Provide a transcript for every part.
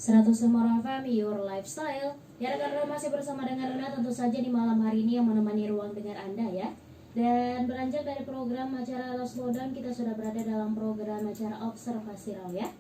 105 FM Your Lifestyle. Ya rekan-rekan, masih bersama dengan Luna tentu saja di malam hari ini yang menemani ruang dengar Anda ya. Dan beranjak dari program acara Lost Lowdown, kita sudah berada dalam program acara Observasi Raw ya.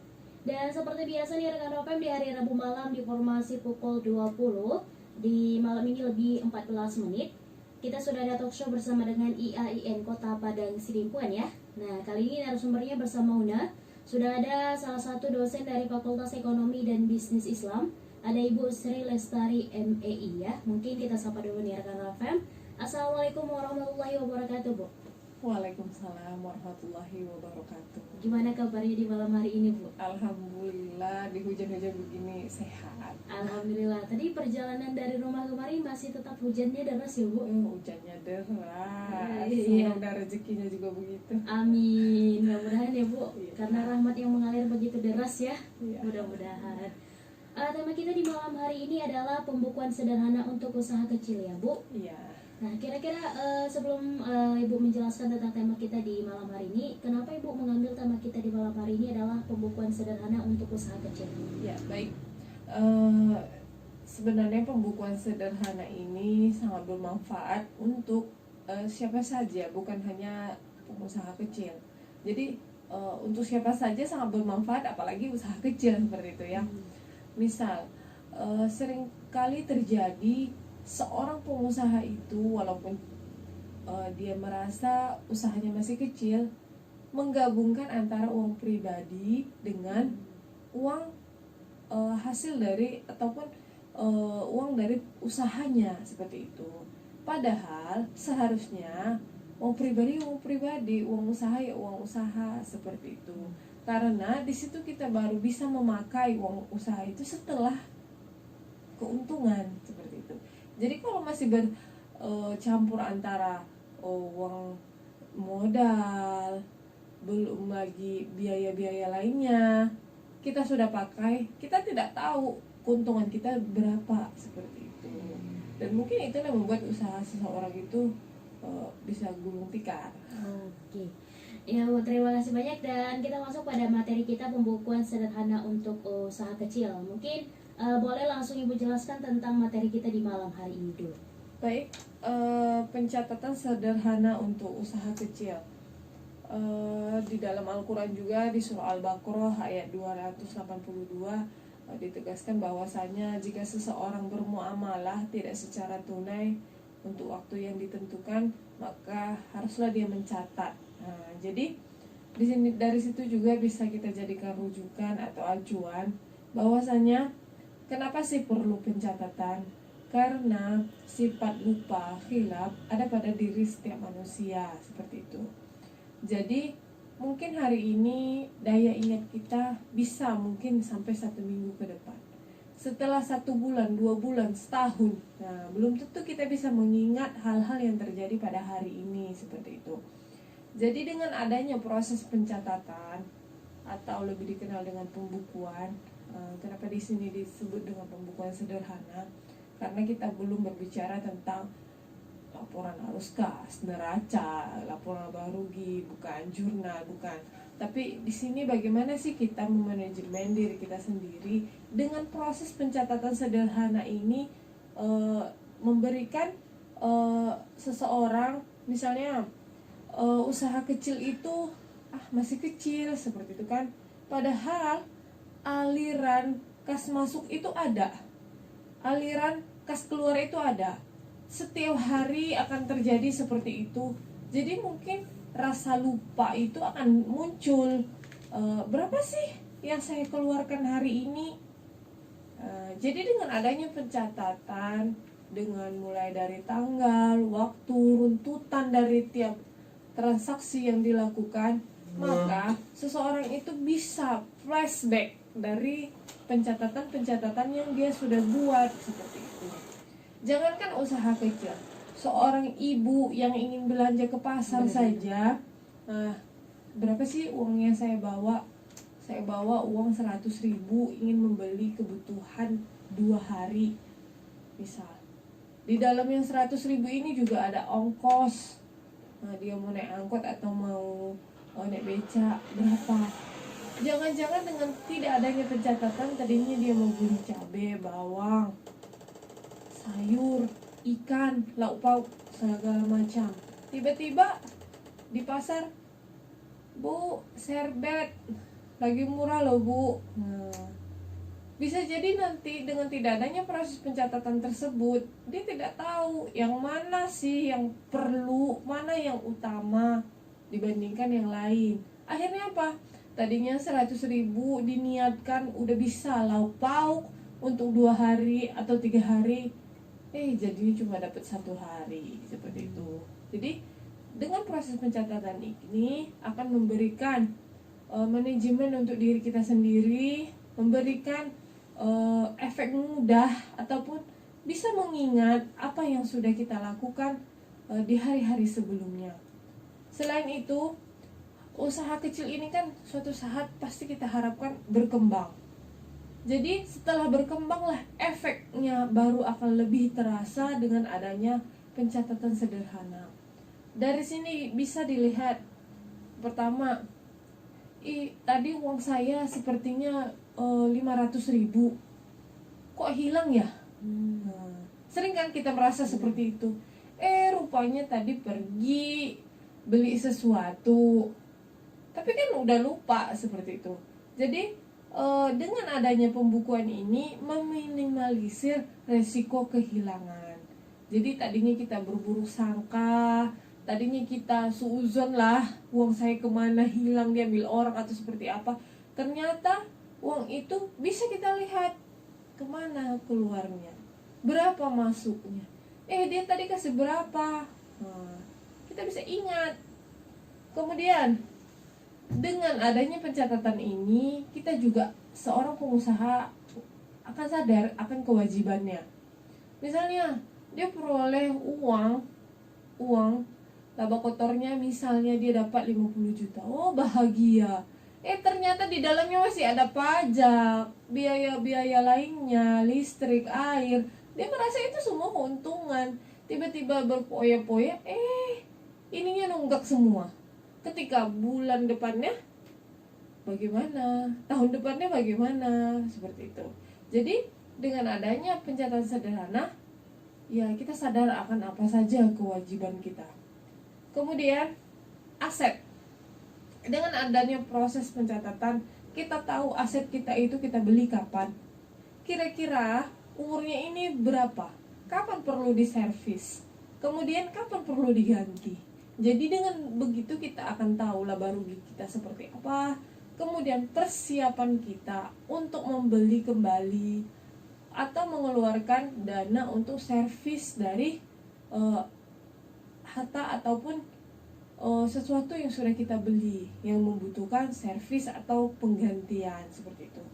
Dan seperti biasa nih rekan-rekan FM, di hari Rabu malam di formasi pukul 20, di malam ini lebih 14 menit kita sudah ada talk show bersama dengan IAIN Kota Padang Sidimpuan ya. Nah kali ini narasumbernya bersama Una. Sudah ada salah satu dosen dari Fakultas Ekonomi dan Bisnis Islam, ada Ibu Sri Lestari MEI ya. Mungkin kita sapa dulu nih rekan FM. Assalamualaikum warahmatullahi wabarakatuh, Bu. Waalaikumsalam warahmatullahi wabarakatuh. Gimana kabarnya di malam hari ini, Bu? Alhamdulillah, di hujan-hujan begini sehat. Alhamdulillah. Tadi perjalanan dari rumah kemarin masih tetap hujannya deras ya, Bu? Hujannya deras. Iya. Semoga rezekinya juga begitu. Amin. Mudah-mudahan ya, Bu. Iya. Karena rahmat yang mengalir begitu deras ya. Iya. Mudah-mudahan. Tema kita di malam hari ini adalah pembukuan sederhana untuk usaha kecil ya, Bu. Iya. Nah, kira-kira sebelum Ibu menjelaskan tentang tema kita di malam hari ini, kenapa Ibu mengambil tema kita di malam hari ini adalah pembukuan sederhana untuk usaha kecil? Ya, baik. Sebenarnya pembukuan sederhana ini sangat bermanfaat untuk siapa saja, bukan hanya pengusaha kecil. Jadi untuk siapa saja sangat bermanfaat, apalagi usaha kecil seperti itu ya. Misal, seringkali terjadi seorang pengusaha itu walaupun dia merasa usahanya masih kecil, menggabungkan antara uang pribadi dengan uang hasil dari ataupun uang dari usahanya seperti itu. Padahal seharusnya uang pribadi, uang usaha ya uang usaha seperti itu. Karena di situ kita baru bisa memakai uang usaha itu setelah keuntungan seperti itu. Jadi kalau masih bercampur antara uang modal, belum lagi biaya-biaya lainnya, kita sudah pakai, kita tidak tahu keuntungan kita berapa seperti itu. Dan mungkin itu yang membuat usaha seseorang itu bisa gulung tikar. Oke. Ya, Bu, terima kasih banyak dan kita masuk pada materi kita pembukuan sederhana untuk usaha kecil. Mungkin boleh langsung Ibu jelaskan tentang materi kita di malam hari ini dulu. Baik, pencatatan sederhana untuk usaha kecil. Di dalam Al-Quran juga di surah Al-Baqarah ayat 282 ditegaskan bahwasanya jika seseorang bermuamalah tidak secara tunai untuk waktu yang ditentukan, maka haruslah dia mencatat. Nah, jadi di sini dari situ juga bisa kita jadikan rujukan atau acuan bahwasanya kenapa sih perlu pencatatan? Karena sifat lupa, khilaf ada pada diri setiap manusia seperti itu. Jadi mungkin hari ini daya ingat kita bisa mungkin sampai 1 minggu ke depan. Setelah 1 bulan, 2 bulan, setahun, nah belum tentu kita bisa mengingat hal-hal yang terjadi pada hari ini seperti itu. Jadi dengan adanya proses pencatatan atau lebih dikenal dengan pembukuan, kenapa di sini disebut dengan pembukuan sederhana? Karena kita belum berbicara tentang laporan arus kas, neraca, laporan laba rugi, bukan jurnal, bukan. Tapi di sini bagaimana sih kita memanajemen diri kita sendiri dengan proses pencatatan sederhana ini memberikan seseorang misalnya usaha kecil itu masih kecil seperti itu kan. Padahal aliran kas masuk itu ada, aliran kas keluar itu ada. Setiap hari akan terjadi seperti itu. Jadi mungkin rasa lupa itu akan muncul. Berapa sih yang saya keluarkan hari ini? Jadi dengan adanya pencatatan, dengan mulai dari tanggal, waktu, runtutan dari tiap transaksi yang dilakukan, maka seseorang itu bisa flashback dari pencatatan-pencatatan yang dia sudah buat seperti itu. Jangankan usaha kecil, seorang ibu yang ingin belanja ke pasar saja, berapa sih uang yang saya bawa? Saya bawa uang 100.000, ingin membeli kebutuhan 2 hari misal. Di dalam yang 100.000 ini juga ada ongkos. Dia mau naik angkot atau mau naik beca berapa? Jangan-jangan dengan tidak adanya pencatatan, tadinya dia mau beli cabai, bawang, sayur, ikan, lauk pauk, segala macam. Tiba-tiba di pasar, Bu, serbet lagi murah loh Bu. Nah, bisa jadi nanti dengan tidak adanya proses pencatatan tersebut, dia tidak tahu yang mana sih yang perlu, mana yang utama dibandingkan yang lain. Akhirnya apa? Tadinya 100.000 diniatkan udah bisa lauk pauk untuk 2 hari atau 3 hari, jadinya cuma dapat 1 hari seperti itu. Jadi dengan proses pencatatan ini akan memberikan manajemen untuk diri kita sendiri, memberikan efek mudah ataupun bisa mengingat apa yang sudah kita lakukan di hari-hari sebelumnya. Selain itu, usaha kecil ini kan suatu saat pasti kita harapkan berkembang. Jadi setelah berkembanglah efeknya baru akan lebih terasa dengan adanya pencatatan sederhana. Dari sini bisa dilihat, pertama, tadi uang saya sepertinya 500.000, kok hilang ya? Sering kan kita merasa seperti itu. Rupanya tadi pergi beli sesuatu, tapi kan udah lupa seperti itu. Jadi dengan adanya pembukuan ini meminimalisir resiko kehilangan. Jadi tadinya kita berburuk sangka, tadinya kita suuzon lah, uang saya kemana, hilang, diambil orang atau seperti apa. Ternyata uang itu bisa kita lihat kemana keluarnya, berapa masuknya. Dia tadi kasih berapa, kita bisa ingat. Kemudian dengan adanya pencatatan ini, kita juga seorang pengusaha akan sadar akan kewajibannya. Misalnya dia peroleh uang laba kotornya, misalnya dia dapat 50 juta, bahagia. Ternyata di dalamnya masih ada pajak, biaya-biaya lainnya, listrik, air. Dia merasa itu semua keuntungan. Tiba-tiba berpoya-poya, ininya nunggak semua. Ketika bulan depannya bagaimana, tahun depannya bagaimana, seperti itu. Jadi dengan adanya pencatatan sederhana, ya kita sadar akan apa saja kewajiban kita. Kemudian aset. Dengan adanya proses pencatatan, kita tahu aset kita itu kita beli kapan, kira-kira umurnya ini berapa, kapan perlu diservis, kemudian kapan perlu diganti. Jadi dengan begitu kita akan tahu laba rugi kita seperti apa, kemudian persiapan kita untuk membeli kembali atau mengeluarkan dana untuk servis dari harta ataupun sesuatu yang sudah kita beli yang membutuhkan servis atau penggantian seperti itu.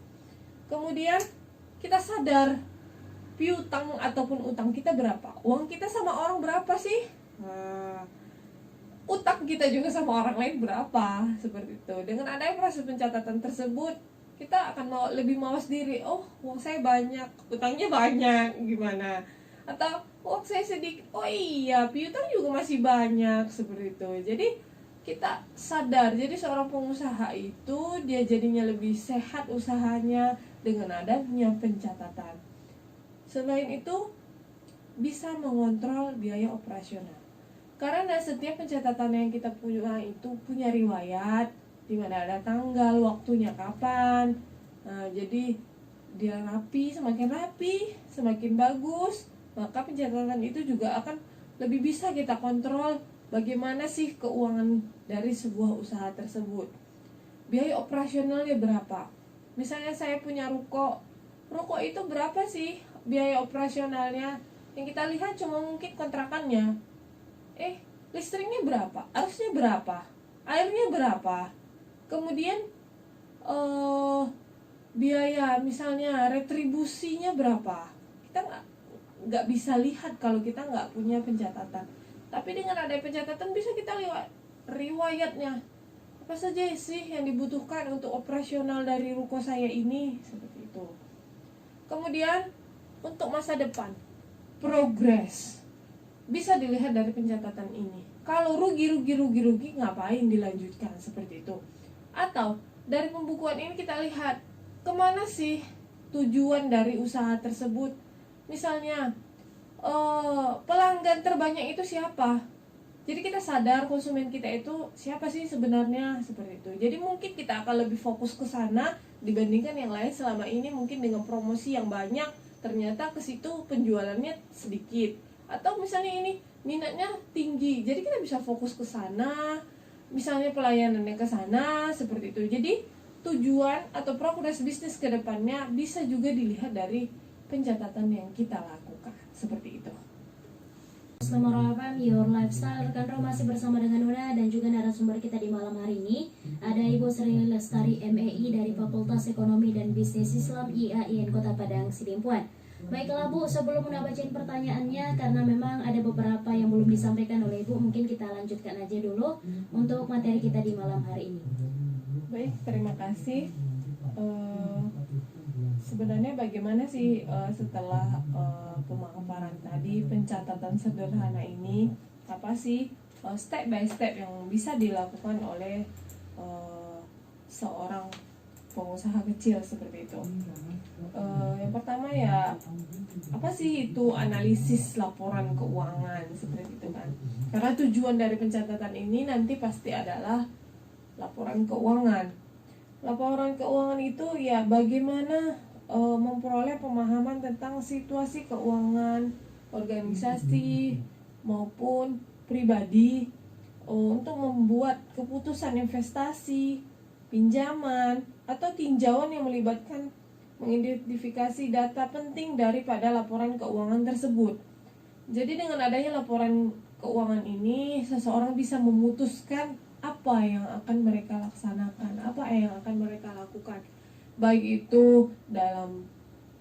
Kemudian kita sadar piutang ataupun utang kita berapa, uang kita sama orang berapa sih, utang kita juga sama orang lain berapa, seperti itu. Dengan adanya proses pencatatan tersebut, kita akan lebih mawas diri. Uang saya banyak, utangnya banyak, gimana? Atau uang saya sedikit, piutang juga masih banyak, seperti itu. Jadi kita sadar, jadi seorang pengusaha itu dia jadinya lebih sehat usahanya dengan adanya pencatatan. Selain itu, bisa mengontrol biaya operasional. Karena setiap pencatatan yang kita punya itu punya riwayat, di mana ada tanggal, waktunya kapan. Jadi dia semakin rapi, semakin bagus, maka pencatatan itu juga akan lebih bisa kita kontrol bagaimana sih keuangan dari sebuah usaha tersebut. Biaya operasionalnya berapa? Misalnya saya punya ruko itu berapa sih biaya operasionalnya? Yang kita lihat cuma mungkin kontrakannya. Listriknya berapa? Arusnya berapa? Airnya berapa? Kemudian biaya misalnya retribusinya berapa? Kita nggak bisa lihat kalau kita nggak punya pencatatan. Tapi dengan ada pencatatan bisa kita lihat riwayatnya, apa saja sih yang dibutuhkan untuk operasional dari ruko saya ini, seperti itu. Kemudian untuk masa depan, progres bisa dilihat dari pencatatan ini. Kalau rugi ngapain dilanjutkan, seperti itu. Atau dari pembukuan ini kita lihat kemana sih tujuan dari usaha tersebut. Misalnya pelanggan terbanyak itu siapa? Jadi kita sadar konsumen kita itu siapa sih sebenarnya, seperti itu. Jadi mungkin kita akan lebih fokus ke sana dibandingkan yang lain selama ini mungkin dengan promosi yang banyak ternyata ke situ penjualannya sedikit. Atau misalnya ini minatnya tinggi, jadi kita bisa fokus ke sana. Misalnya pelayanannya ke sana, seperti itu. Jadi tujuan atau progres bisnis ke depannya bisa juga dilihat dari pencatatan yang kita lakukan, seperti itu. Selamat malam Your Lifestyle. Rekan Ro masih bersama dengan Una dan juga narasumber kita di malam hari ini. Ada Ibu Sri Lestari MEI dari Fakultas Ekonomi dan Bisnis Islam IAIN Kota Padang Sidimpuan. Baiklah Bu, sebelum Una bacain pertanyaannya, karena memang ada beberapa yang belum disampaikan oleh Ibu, mungkin kita lanjutkan aja dulu untuk materi kita di malam hari ini. Baik, terima kasih. Sebenarnya bagaimana sih setelah pemaparan tadi, pencatatan sederhana ini, apa sih step by step yang bisa dilakukan oleh seorang pengusaha kecil seperti itu. Yang pertama ya, apa sih itu analisis laporan keuangan seperti itu kan? Karena tujuan dari pencatatan ini nanti pasti adalah laporan keuangan. Laporan keuangan itu ya bagaimana memperoleh pemahaman tentang situasi keuangan organisasi maupun pribadi untuk membuat keputusan investasi, pinjaman, atau tinjauan yang melibatkan mengidentifikasi data penting daripada laporan keuangan tersebut. Jadi dengan adanya laporan keuangan ini, seseorang bisa memutuskan apa yang akan mereka laksanakan, apa yang akan mereka lakukan, baik itu dalam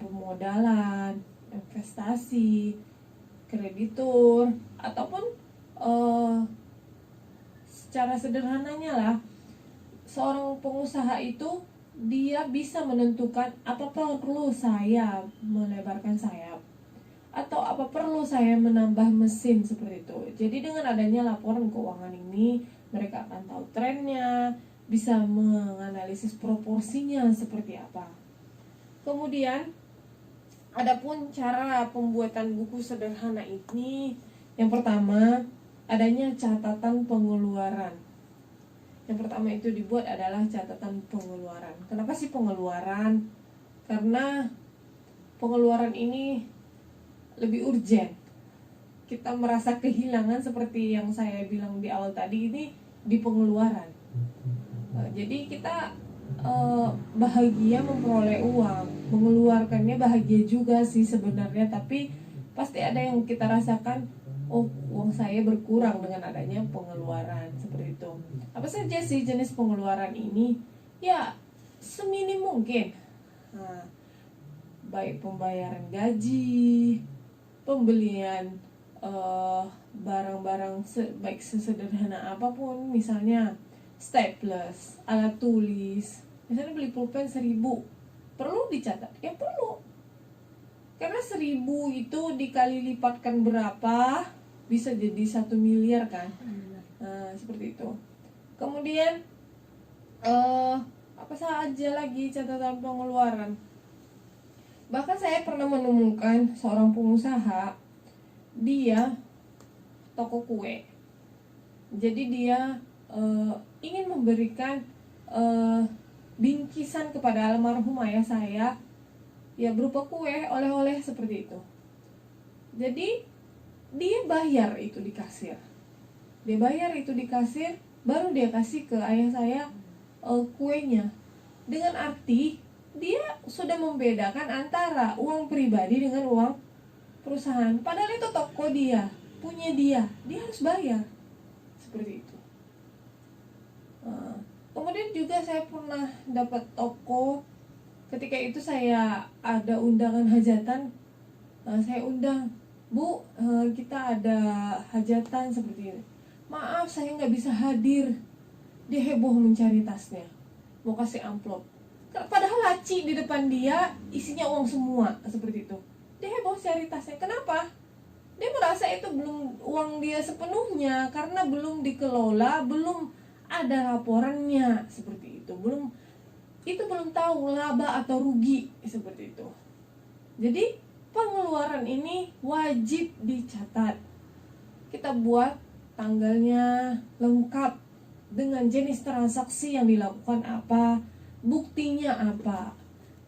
pemodalan, investasi, kreditur, ataupun secara sederhananya lah, seorang pengusaha itu dia bisa menentukan apa perlu saya melebarkan sayap atau apa perlu saya menambah mesin, seperti itu. Jadi dengan adanya laporan keuangan ini, mereka akan tahu trennya, bisa menganalisis proporsinya seperti apa. Kemudian adapun cara pembuatan buku sederhana ini, yang pertama adanya catatan pengeluaran. Yang pertama itu dibuat adalah catatan pengeluaran. Kenapa sih pengeluaran? Karena pengeluaran ini lebih urgent. Kita merasa kehilangan seperti yang saya bilang di awal tadi, ini di pengeluaran. Jadi kita bahagia memperoleh uang, mengeluarkannya bahagia juga sih sebenarnya, tapi pasti ada yang kita rasakan, oh uang saya berkurang dengan adanya pengeluaran, seperti itu. Apa saja sih jenis pengeluaran ini? Ya seminim mungkin, baik pembayaran gaji, pembelian barang-barang baik sesederhana apapun, misalnya staples, alat tulis. Misalnya beli pulpen 1.000, perlu dicatat? Ya perlu, karena 1.000 itu dikali lipatkan berapa, bisa jadi 1 miliar kan. Nah seperti itu. Kemudian apa saja lagi catatan pengeluaran? Bahkan saya pernah menemukan seorang pengusaha, dia toko kue. Jadi dia ingin memberikan bingkisan kepada almarhum ayah saya, ya berupa kue, oleh-oleh seperti itu. Jadi dia bayar itu di kasir. Dia bayar itu di kasir, baru dia kasih ke ayah saya kuenya. Dengan arti dia sudah membedakan antara uang pribadi dengan uang perusahaan. Padahal itu toko dia, punya dia harus bayar. Seperti itu. Kemudian juga saya pernah dapat toko. Ketika itu saya ada undangan hajatan, saya undang, Bu, kita ada hajatan seperti ini. Maaf, saya nggak bisa hadir. Dia heboh mencari tasnya, mau kasih amplop. Padahal laci di depan dia isinya uang semua, seperti itu. Dia heboh cari tasnya. Kenapa? Dia merasa itu belum uang dia sepenuhnya, karena belum dikelola, belum ada laporannya, seperti itu. Belum itu belum tahu laba atau rugi seperti itu. Jadi pengeluaran ini wajib dicatat. Kita buat tanggalnya lengkap dengan jenis transaksi yang dilakukan apa, buktinya apa.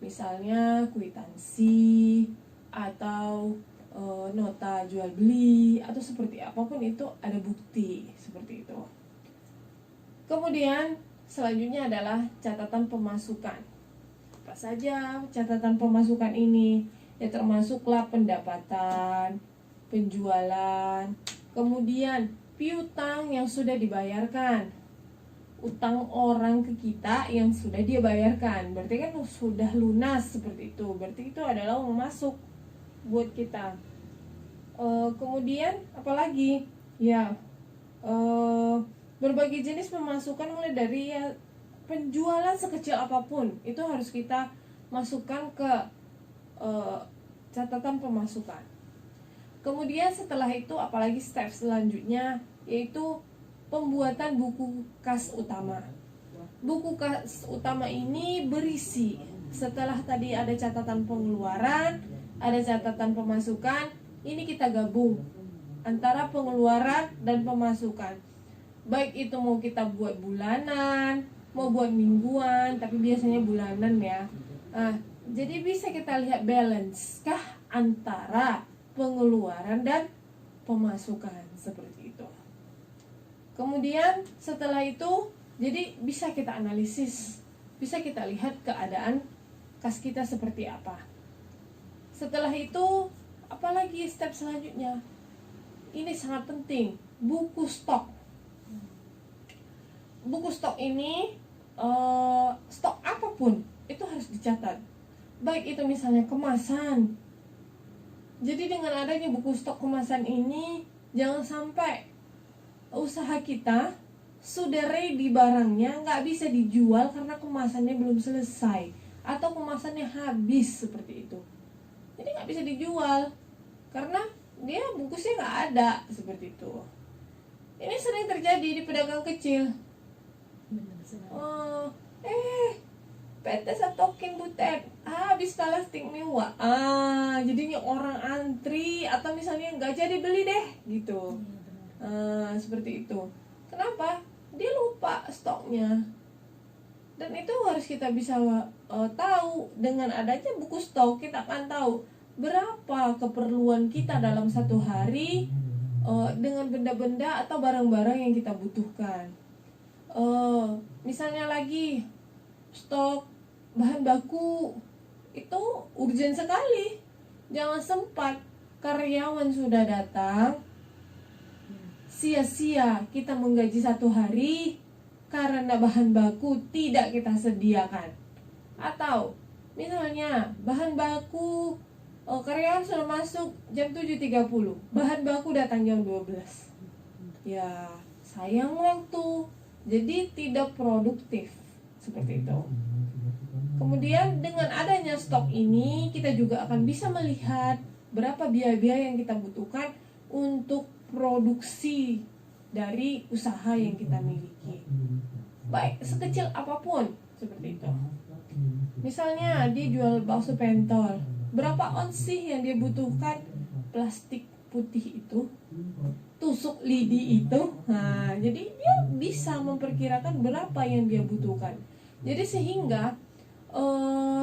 Misalnya kwitansi atau nota jual beli atau seperti apapun itu ada bukti seperti itu. Kemudian selanjutnya adalah catatan pemasukan. Apa saja catatan pemasukan ini? Ya termasuklah pendapatan, penjualan, kemudian piutang yang sudah dibayarkan, utang orang ke kita yang sudah dia bayarkan, berarti kan sudah lunas seperti itu, berarti itu adalah uang masuk buat kita. Kemudian apalagi ya berbagai jenis pemasukan mulai dari ya penjualan sekecil apapun itu harus kita masukkan ke catatan pemasukan. Kemudian setelah itu apalagi step selanjutnya yaitu pembuatan buku kas utama. Buku kas utama ini berisi setelah tadi ada catatan pengeluaran, ada catatan pemasukan, ini kita gabung antara pengeluaran dan pemasukan. Baik itu mau kita buat bulanan, mau buat mingguan, tapi biasanya bulanan ya. Jadi bisa kita lihat balance kah antara pengeluaran dan pemasukan seperti itu. Kemudian setelah itu jadi bisa kita analisis, bisa kita lihat keadaan kas kita seperti apa. Setelah itu apalagi step selanjutnya? Ini sangat penting, buku stok. Buku stok ini stok apapun itu harus dicatat. Baik itu misalnya kemasan. Jadi dengan adanya buku stok kemasan ini, jangan sampai usaha kita sudah ready barangnya nggak bisa dijual karena kemasannya belum selesai atau kemasannya habis seperti itu. Jadi nggak bisa dijual karena dia bungkusnya nggak ada seperti itu. Ini sering terjadi di pedagang kecil. PT satokin butet habis plastik mewah. Jadinya orang antri atau misalnya nggak jadi beli deh gitu. Seperti itu. Kenapa? Dia lupa stoknya. Dan itu harus kita bisa tahu. Dengan adanya buku stok kita akan tahu berapa keperluan kita dalam satu hari dengan benda-benda atau barang-barang yang kita butuhkan. Misalnya lagi stok bahan baku itu urgent sekali. Jangan sempat karyawan sudah datang sia-sia kita menggaji satu hari karena bahan baku tidak kita sediakan. Atau misalnya bahan baku karyawan sudah masuk jam 7.30, bahan baku datang jam 12. Ya sayang waktu, jadi tidak produktif seperti itu. Kemudian dengan adanya stok ini kita juga akan bisa melihat berapa biaya-biaya yang kita butuhkan untuk produksi dari usaha yang kita miliki. Baik sekecil apapun seperti itu. Misalnya dia jual bakso pentol, berapa ons sih yang dia butuhkan plastik putih itu, tusuk lidi itu. Jadi dia bisa memperkirakan berapa yang dia butuhkan. Jadi sehingga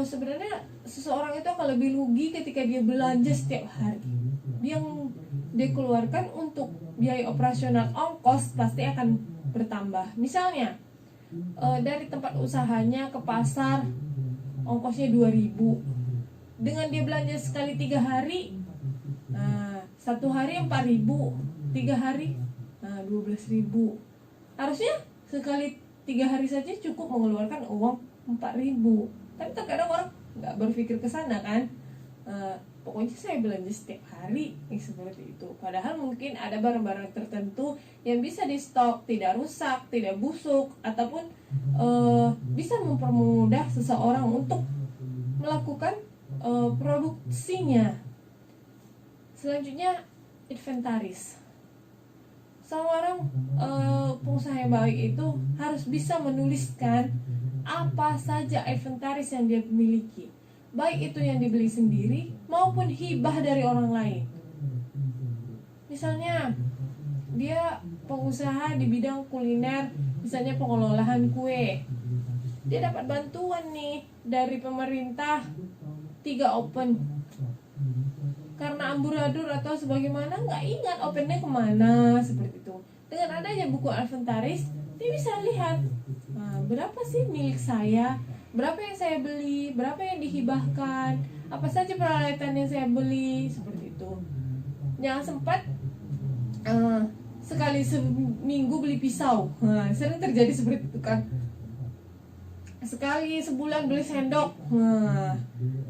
sebenarnya seseorang itu akan lebih rugi ketika dia belanja setiap hari. Yang dia keluarkan untuk biaya operasional ongkos pasti akan bertambah. Misalnya dari tempat usahanya ke pasar ongkosnya 2.000. Dengan dia belanja sekali 3 hari, satu hari 4.000, 3 hari 12.000. Harusnya sekali 3 hari saja cukup mengeluarkan uang 4.000. Tapi terkadang orang nggak berpikir ke sana kan. Pokoknya saya belanja setiap hari seperti itu. Padahal mungkin ada barang-barang tertentu yang bisa di stok, tidak rusak, tidak busuk, ataupun bisa mempermudah seseorang untuk melakukan produksinya. Selanjutnya inventaris. Seorang pengusaha yang baik itu harus bisa menuliskan apa saja inventaris yang dia miliki, baik itu yang dibeli sendiri maupun hibah dari orang lain. Misalnya dia pengusaha di bidang kuliner, misalnya pengelolaan kue, dia dapat bantuan nih dari pemerintah 3 open. Karena amburadul atau sebagaimana nggak ingat opennya kemana, seperti itu. Dengan adanya buku inventaris, dia bisa lihat berapa sih milik saya, berapa yang saya beli, berapa yang dihibahkan, apa saja peralatan yang saya beli, seperti itu. Jangan sempat sekali seminggu beli pisau, sering terjadi seperti itu kan. Sekali sebulan beli sendok.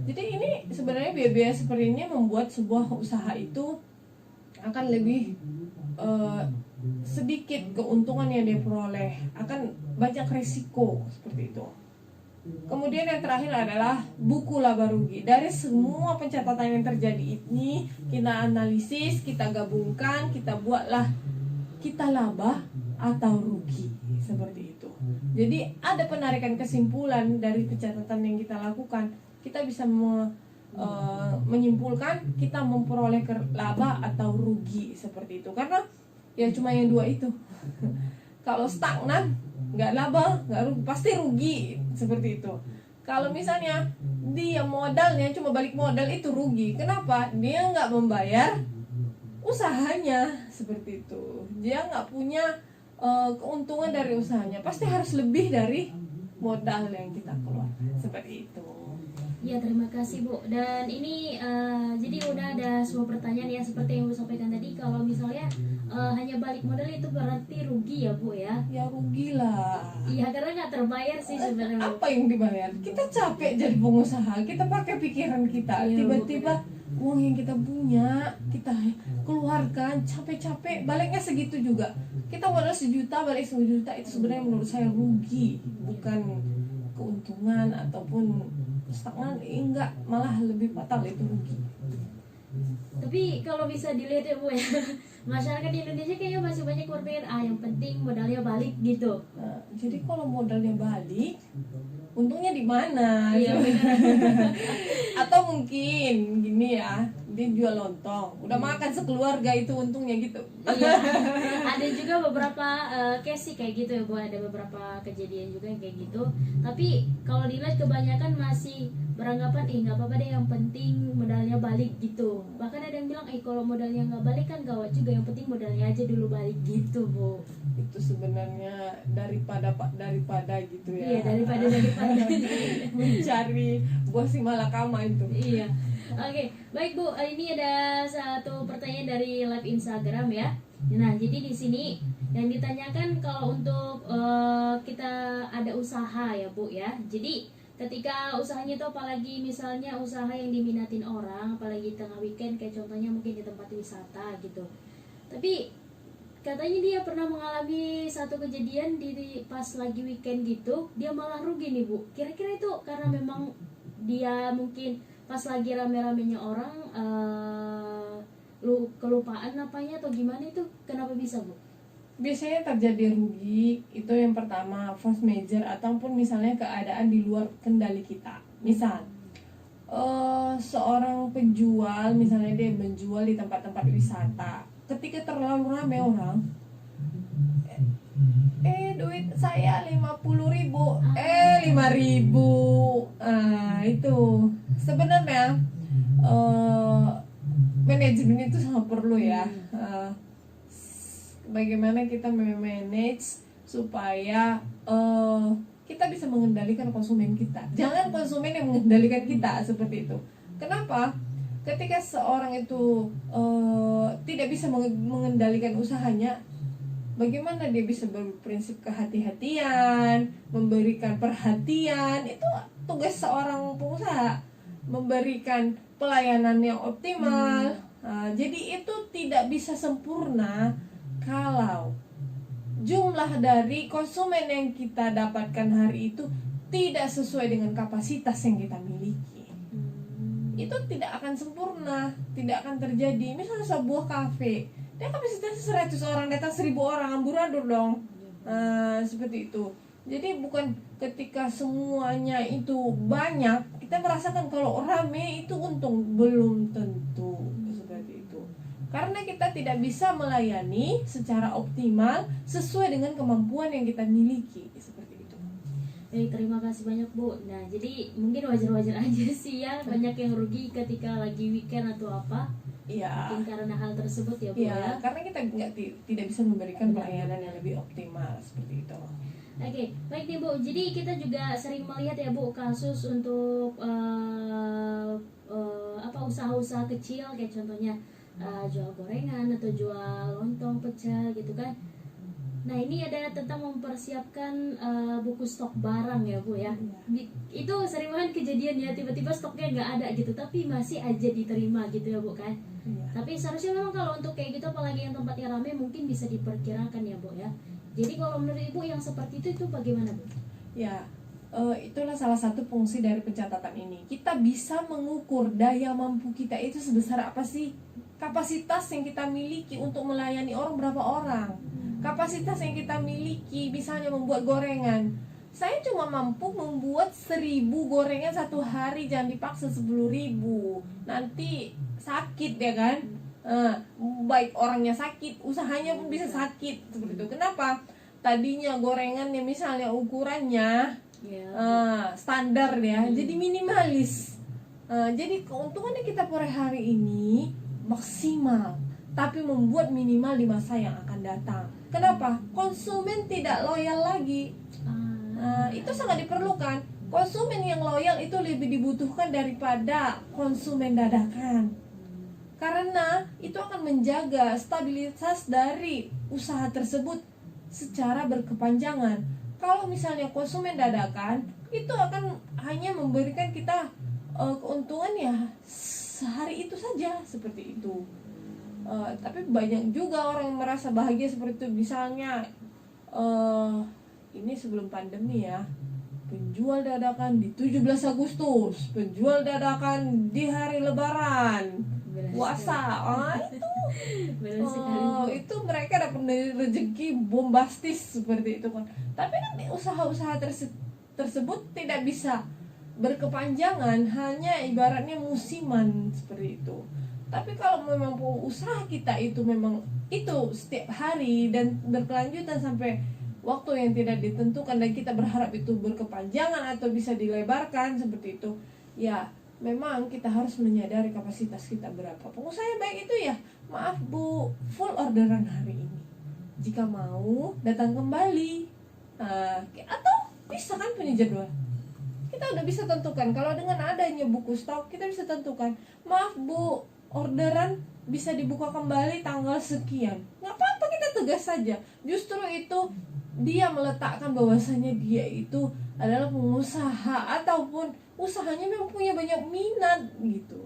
Jadi ini sebenarnya biaya-biaya seperti ini membuat sebuah usaha itu akan lebih sedikit keuntungan yang dia peroleh, akan banyak resiko seperti itu. Kemudian yang terakhir adalah buku laba rugi. Dari semua pencatatan yang terjadi ini, kita analisis, kita gabungkan, kita buatlah kita laba atau rugi, seperti itu. Jadi ada penarikan kesimpulan dari pencatatan yang kita lakukan. Kita bisa menyimpulkan kita memperoleh laba atau rugi, seperti itu. Karena ya cuma yang dua itu. Kalau stagnan, nggak laba, nggak rugi, pasti rugi, seperti itu. Kalau misalnya dia modalnya cuma balik modal, itu rugi. Kenapa? Dia nggak membayar usahanya, seperti itu. Dia nggak punya keuntungan dari usahanya, pasti harus lebih dari modal yang kita keluar, seperti itu. Ya, terima kasih Bu. Dan ini jadi udah ada sebuah pertanyaan ya, seperti yang Bu sampaikan tadi, kalau misalnya hanya balik modal itu berarti rugi ya Bu ya? Ya rugi lah. Iya, karena nggak terbayar sih sebenarnya. Apa yang dibayar? Kita capek jadi pengusaha, kita pakai pikiran kita, Iya, tiba-tiba uang yang kita punya kita keluarkan capek-capek, baliknya segitu juga. Kita modal 1 juta, balik 1 juta, itu sebenarnya menurut saya rugi, bukan keuntungan ataupun stagnan. Enggak, malah lebih fatal, itu rugi. Tapi kalau bisa dilihat ya Bu ya, masyarakat di Indonesia kayaknya masih banyak berpikir yang penting modalnya balik gitu. Nah, jadi kalau modalnya balik, untungnya di mana? Iya, Atau mungkin gini ya, dia jual lontong, udah makan sekeluarga, itu untungnya gitu. Iya, ada juga beberapa case sih kayak gitu ya Bu, ada beberapa kejadian juga yang kayak gitu. Tapi kalau dilihat kebanyakan masih beranggapan nggak apa-apa deh, yang penting modalnya balik gitu. Bahkan ada yang bilang kalau modalnya nggak balik kan gawat juga, yang penting modalnya aja dulu balik gitu Bu. Itu sebenarnya daripada gitu ya. Iya, daripada mencari buah si malakama itu. Iya. Oke, baik Bu. Ini ada satu pertanyaan dari live Instagram ya. Nah, jadi di sini yang ditanyakan kalau untuk kita ada usaha ya Bu ya. Jadi ketika usahanya itu apalagi misalnya usaha yang diminatin orang, apalagi tengah weekend kayak contohnya mungkin di tempat wisata gitu. Tapi katanya dia pernah mengalami satu kejadian di pas lagi weekend gitu, dia malah rugi nih Bu. Kira-kira itu karena memang dia mungkin pas lagi rame-ramenya orang kelupaan apanya atau gimana, itu kenapa bisa Bu? Biasanya terjadi rugi itu yang pertama force major, ataupun misalnya keadaan di luar kendali kita. Misal seorang penjual, misalnya dia menjual di tempat-tempat wisata, ketika terlalu ramai orang, duit saya 50.000, 5.000. Itu sebenarnya manajemen itu sangat perlu ya. Bagaimana kita manage supaya kita bisa mengendalikan konsumen kita. Jangan konsumen yang mengendalikan kita, seperti itu. Kenapa? Ketika seorang itu tidak bisa mengendalikan usahanya, bagaimana dia bisa berprinsip kehati-hatian, memberikan perhatian? Itu tugas seorang pengusaha, memberikan pelayanan yang optimal. Jadi itu tidak bisa sempurna kalau jumlah dari konsumen yang kita dapatkan hari itu tidak sesuai dengan kapasitas yang kita miliki. Itu tidak akan sempurna, tidak akan terjadi. Misalnya sebuah kafe, dia kapasitasnya 100 orang, datang 1000 orang, amburadul dong. Seperti itu. Jadi bukan ketika semuanya itu banyak, kita merasakan kalau rame itu untung. Belum tentu seperti itu. Karena kita tidak bisa melayani secara optimal sesuai dengan kemampuan yang kita miliki, seperti itu. Baik, terima kasih banyak Bu. Nah, jadi mungkin wajar-wajar aja sih ya, banyak yang rugi ketika lagi weekend atau apa. Iya. Mungkin karena hal tersebut ya Bu ya. Iya, karena kita tidak bisa memberikan pelayanan yang lebih optimal seperti itu. Oke, baik nih Bu. Jadi kita juga sering melihat ya Bu kasus untuk usaha-usaha kecil kayak contohnya jual gorengan atau jual lontong pecel gitu kan. Nah ini ada tentang mempersiapkan buku stok barang ya Bu ya. Itu sering banget kejadian ya, tiba-tiba stoknya nggak ada gitu tapi masih aja diterima gitu ya Bu kan. Tapi seharusnya memang kalau untuk kayak gitu apalagi yang tempatnya ramai mungkin bisa diperkirakan ya Bu ya. Jadi kalau menurut Ibu yang seperti itu bagaimana Bu? Ya, itulah salah satu fungsi dari pencatatan ini. Kita bisa mengukur daya mampu kita itu sebesar apa sih. Kapasitas yang kita miliki untuk melayani orang berapa orang. Kapasitas yang kita miliki misalnya membuat gorengan. Saya cuma mampu membuat 1000 gorengan satu hari, jangan dipaksa 10.000. Nanti sakit ya kan. Baik orangnya sakit, usahanya pun bisa sakit seperti itu. Kenapa? Tadinya gorengannya misalnya ukurannya standar ya, jadi minimalis. Jadi keuntungannya kita per hari ini maksimal, tapi membuat minimal di masa yang akan datang. Kenapa? Konsumen tidak loyal lagi. Itu sangat diperlukan. Konsumen yang loyal itu lebih dibutuhkan daripada konsumen dadakan. Karena itu akan menjaga stabilitas dari usaha tersebut secara berkepanjangan. Kalau misalnya konsumen dadakan, itu akan hanya memberikan kita keuntungan ya sehari itu saja, seperti itu. Tapi banyak juga orang yang merasa bahagia seperti itu. Misalnya ini sebelum pandemi ya, penjual dadakan di 17 Agustus, penjual dadakan di hari Lebaran, puasa. Itu mereka dapat rezeki bombastis seperti itu kan. Tapi kan usaha-usaha tersebut tidak bisa berkepanjangan, hanya ibaratnya musiman seperti itu. Tapi kalau memang usaha kita itu memang itu setiap hari dan berkelanjutan sampai waktu yang tidak ditentukan dan kita berharap itu berkepanjangan atau bisa dilebarkan seperti itu, ya memang kita harus menyadari kapasitas kita berapa. Pengusaha yang baik itu ya, maaf Bu, full orderan hari ini, jika mau datang kembali. Atau bisa kan punya jadwal, kita udah bisa tentukan. Kalau dengan adanya buku stok, kita bisa tentukan, maaf Bu, orderan bisa dibuka kembali tanggal sekian. Nggak apa-apa, kita tegas saja. Justru itu dia meletakkan bahwasanya dia itu adalah pengusaha ataupun usahanya memang punya banyak minat gitu.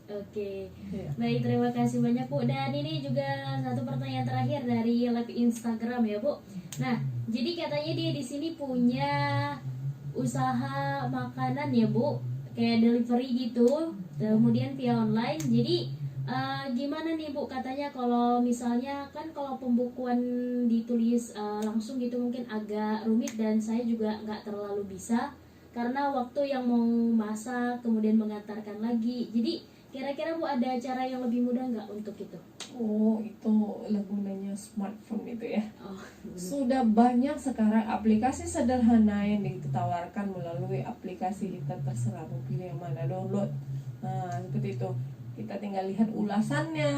Oke, baik, terima kasih banyak Bu. Dan ini juga satu pertanyaan terakhir dari live Instagram ya Bu. Nah, jadi katanya dia di sini punya usaha makanan ya Bu, kayak delivery gitu, kemudian via online. Jadi gimana nih Bu, katanya kalau misalnya kan kalau pembukuan ditulis langsung gitu mungkin agak rumit dan saya juga nggak terlalu bisa karena waktu yang mau masak kemudian mengantarkan lagi. Jadi kira-kira Bu ada cara yang lebih mudah nggak untuk itu? Itu gunanya smartphone itu ya. Sudah banyak sekarang aplikasi sederhana yang ditawarkan melalui aplikasi kita, terserah mau pilih yang mana, download. Seperti itu. Kita tinggal lihat ulasannya,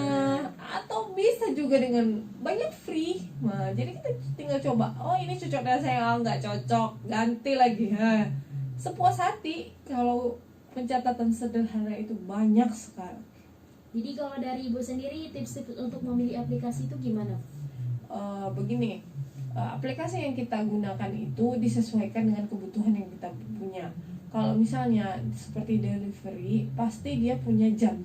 atau bisa juga dengan banyak free. Jadi kita tinggal coba, oh ini cocok dengan saya, nggak cocok, ganti lagi. Sepuas hati. Kalau pencatatan sederhana itu banyak sekarang. Jadi kalau dari Ibu sendiri tips-tips untuk memilih aplikasi itu gimana? Begini, aplikasi yang kita gunakan itu disesuaikan dengan kebutuhan yang kita punya. Kalau misalnya seperti delivery, pasti dia punya jam.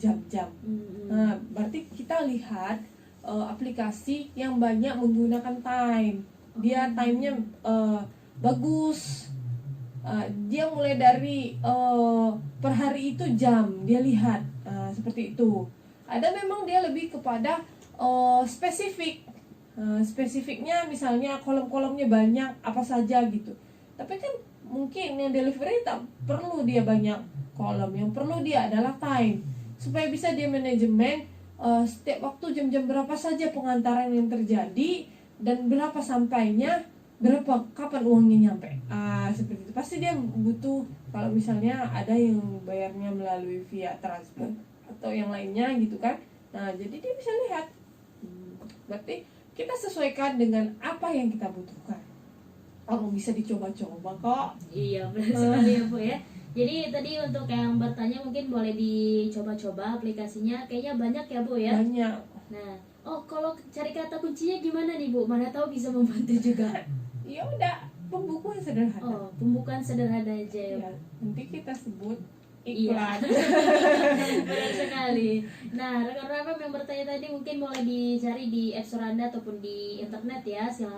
Nah, berarti kita lihat aplikasi yang banyak menggunakan time. Dia timenya bagus. Dia mulai dari per hari itu jam dia lihat, seperti itu. Ada memang dia lebih kepada spesifik. Spesifiknya misalnya kolom-kolomnya banyak apa saja gitu. Tapi kan mungkin yang delivery tak perlu dia banyak kolom, yang perlu dia adalah time, supaya bisa dia manajemen setiap waktu jam-jam berapa saja pengantaran yang terjadi dan berapa sampainya, berapa kapan uangnya nyampe. Seperti itu. Pasti dia butuh, kalau misalnya ada yang bayarnya melalui via transport atau yang lainnya gitu kan. Nah, jadi dia bisa lihat. Berarti kita sesuaikan dengan apa yang kita butuhkan. Oh, bisa dicoba-coba kok. Iya, benar sekali ya Bu ya. Jadi tadi untuk yang bertanya mungkin boleh dicoba-coba aplikasinya, kayaknya banyak ya Bu ya. Banyak. Nah, oh kalau cari kata kuncinya gimana nih Bu? Mana tahu bisa membantu juga. Ya udah, pembukuan sederhana. Oh, pembukaan sederhana aja ya Ya, Bu. nanti kita sebut Iya, iklan. benar sekali. Nah, rekan-rekan yang bertanya tadi mungkin boleh dicari di App Store Anda ataupun di internet ya. Silahkan.